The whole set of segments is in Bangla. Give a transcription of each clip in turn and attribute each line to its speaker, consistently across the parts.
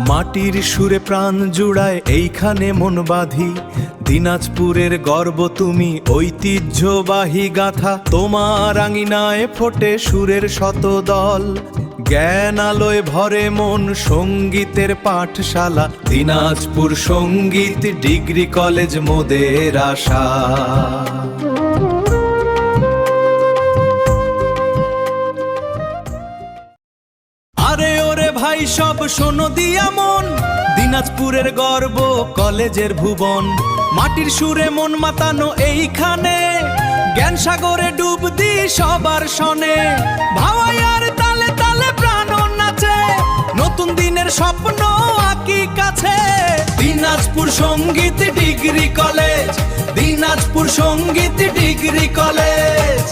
Speaker 1: মাটির সুরে প্রাণ জুড়ায় এইখানে মন বাঁধি, দিনাজপুরের গর্ব তুমি, ঐতিহ্যবাহী গাথা তোমার আঙিনায় ফোটে সুরের শতদল। জ্ঞান আলোয় ভরে মন, সঙ্গীতের পাঠশালা, দিনাজপুর সঙ্গীত ডিগ্রি কলেজ মোদের আশা। আরে ওরে ভাই সব শোনো দিয়া মন, দিনাজপুরের গর্ব কলেজের ভুবন। মাটির সুরে মন মাতানো এইখানে, জ্ঞান সাগরে ডুব দি সবার শনে। ভাওয়াইয়ার তালে তালে প্রাণ নাচে, নতুন দিনের স্বপ্ন আঁকি কাছে। দিনাজপুর সঙ্গীত ডিগ্রি কলেজ, দিনাজপুর সঙ্গীত ডিগ্রি কলেজ।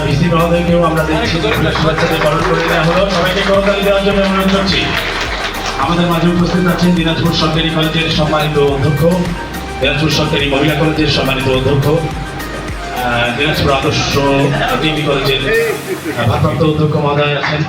Speaker 2: ভিসি মহোদয়কেও আমরা দেখছি শুভেচ্ছা পালন করে দেওয়া হলো। সবাইকে করতালি দেওয়ার জন্য অনুরোধ করছি। আমাদের মাঝে উপস্থিত আছেন দিনাজপুর সরকারি কলেজের সম্মানিত অধ্যক্ষ, দিনাজপুর সরকারি মহিলা কলেজের সম্মানিত অধ্যক্ষ, দিনাজপুর আদর্শ ডিগ্রি কলেজের ভারপ্রাপ্ত অধ্যক্ষ মহোদয় আছেন।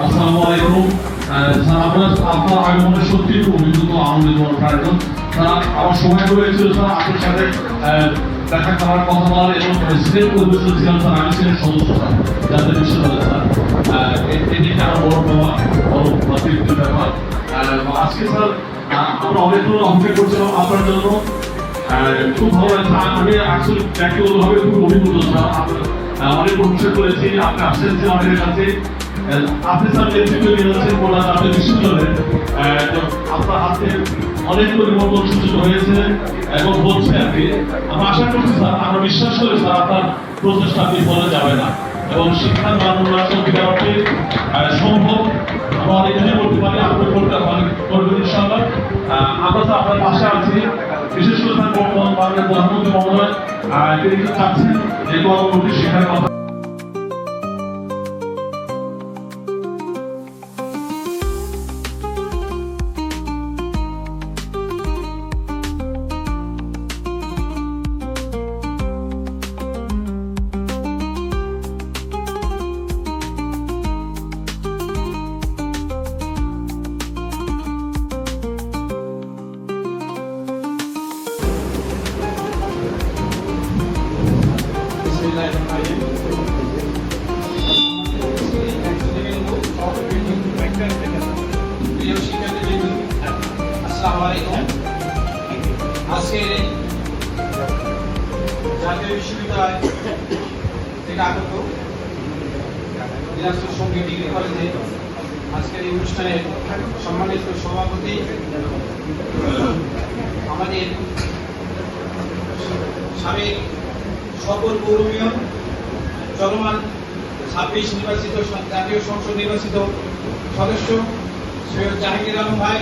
Speaker 3: আসসালামু আলাইকুম। আপনার আগমনে সত্যি খুব অভিভূত, আনন্দিত প্রায়জন। তারা আমার সময় রয়েছিল স্যার আপনার সাথে দেখা করার, কথা বলার এবং প্রেসিডেন্ট পরিবেশন ছিলাম স্যার। আমি ছিলেন সদস্য স্যার জাতীয় বিশ্ববিদ্যালয় স্যার। এটি আমার বড় পাওয়া, বড় তৃপ্তির ব্যাপার। আজকে স্যার আমরা অনেকগুলো অপেক্ষা করছিলাম আপনার জন্য। খুব ভালো লাগছে। আমি আসলে ব্যক্তিগতভাবে খুব অভিভূত স্যার। অনেক অনুষ্ঠান করেছি, আপনি আসছেন আমাদের কাছে। আপনি স্যার নেতৃত্ব নিয়ে যাচ্ছেন কলকাতা জাতীয় বিশ্ববিদ্যালয়ে। আপনার হাতে অনেক পরিবর্তন সূচিত হয়েছে এবং হচ্ছে আর কি। আমরা আশা করছি স্যার, আমরা বিশ্বাস করি স্যার আপনার প্রচেষ্টা বিফলে যাবে না এবং শিক্ষার মান উন্নয়ন সত্যিকারকে সম্ভব। আমরা অনেক কিছু করতে পারি, আপনি করবেন ইনশাআল্লাহ। আমরা তো আপনার পাশে আছি। বিশেষ করে স্যার বাংলাদেশ প্রধানমন্ত্রী মহোদয় তিনি চাচ্ছেন যে গণমন্ত্রী শিক্ষার কথা।
Speaker 4: আজকে জাতীয় বিশ্ববিদ্যালয় থেকে আগত দিনাজপুর সঙ্গীত ডিগ্রি কলেজে আজকের এই অনুষ্ঠানের সম্মানিত সভাপতি আমাদের সাবেক সকল পৌর মেয়র, চলমান 26 নির্বাচিত জাতীয় সংসদ নির্বাচিত সদস্য সৈয়দ জাহাঙ্গীর আলম ভাই,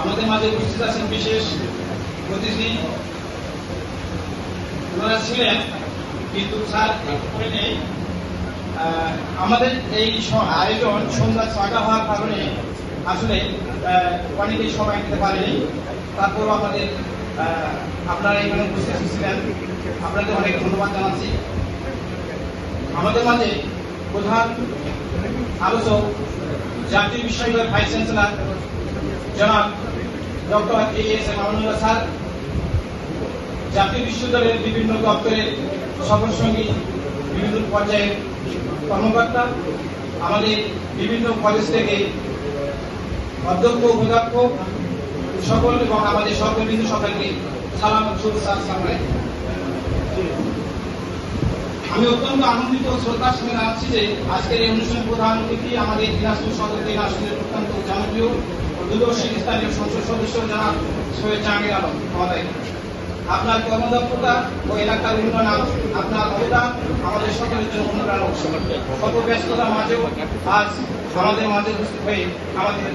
Speaker 4: আমাদের মাঝে উপস্থিত আছেন বিশেষ অতিথি। ওনারা ছিলেন কিন্তু স্যার করে নেই। আমাদের এই আয়োজন সন্ধ্যা 6টা হওয়ার কারণে আসলে অনেকেই সময় দিতে পারেনি। তারপরও আমাদের আপনারা এখানে উপস্থিত ছিলেন, আপনাদের অনেক ধন্যবাদ জানাচ্ছি। আমাদের মাঝে প্রধান আলোচক জাতীয় বিশ্ববিদ্যালয়ের ভাইস চ্যান্সেলর জনাব ডক্টর এ.এস.এম. আমানুল্লাহ স্যার, জাতীয় বিশ্ববিদ্যালয়ের বিভিন্ন দপ্তরের সফরসঙ্গী, বিভিন্ন পর্যায়ের কর্মকর্তা, আমাদের বিভিন্ন কলেজ থেকে অধ্যক্ষ, উপাধ্যক্ষ সকল এবং আমাদের সর্ববিন্দু সকলকে সালাম শুভেচ্ছা জানাই। আমি অত্যন্ত আনন্দিত শ্রদ্ধার সঙ্গে জানাচ্ছি যে আজকের এই অনুষ্ঠানের প্রধান অতিথি আমাদের দিনাজপুর সদর থেকে আসলে অত্যন্ত জনপ্রিয় ও দূরদর্শী স্থানীয় সংসদ সদস্য জনাব সৈয়দ জাহাঙ্গীর আলম মহোদয়। আপনার কর্মদক্ষতা ও এলাকার উন্নয়ন, আপনার অবদান আমাদের সকলের জন্য অনুপ্রেরণা উৎস। কত ব্যস্ততার মাঝেও আজ আমাদের মাঝে উপস্থিত হয়ে আমাদের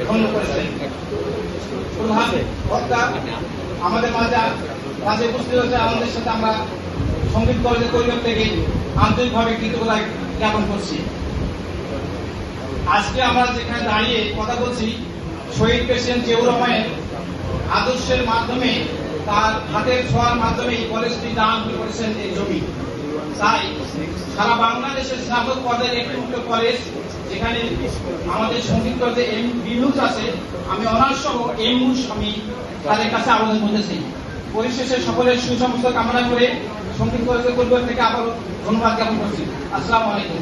Speaker 4: ধন্য করেছেন। প্রধান বক্তা আমাদের মাঝে উপস্থিত হয়েছে, আমাদের সাথে আমরা সঙ্গীত কলেজের পরিবার থেকে আন্তরিকভাবে কৃতজ্ঞতা জ্ঞাপন করছি। আজকে আমরা যেখানে দাঁড়িয়ে কথা বলছি, শহীদ প্রেসিডেন্ট জিয়াউর রহমানের আদর্শের মাধ্যমে, তার হাতের ছোঁয়ার মাধ্যমে এই কলেজটি দান করেছেন এই জমি। তাই সারা বাংলাদেশের স্নাতক পর্যায়ের একটি মুক্ত কলেজ, যেখানে আমাদের সঙ্গীত কলেজে বিমুখ আছে, আমি অনার্স সহ এমুস আমি তাদের কাছে আবেদন করতেছি। পরিশেষে সকলের সুসমস্ত কামনা করে সঙ্গীত কলেজের পরিবার থেকে আবারও ধন্যবাদ জ্ঞাপন করছি। আসসালামু আলাইকুম।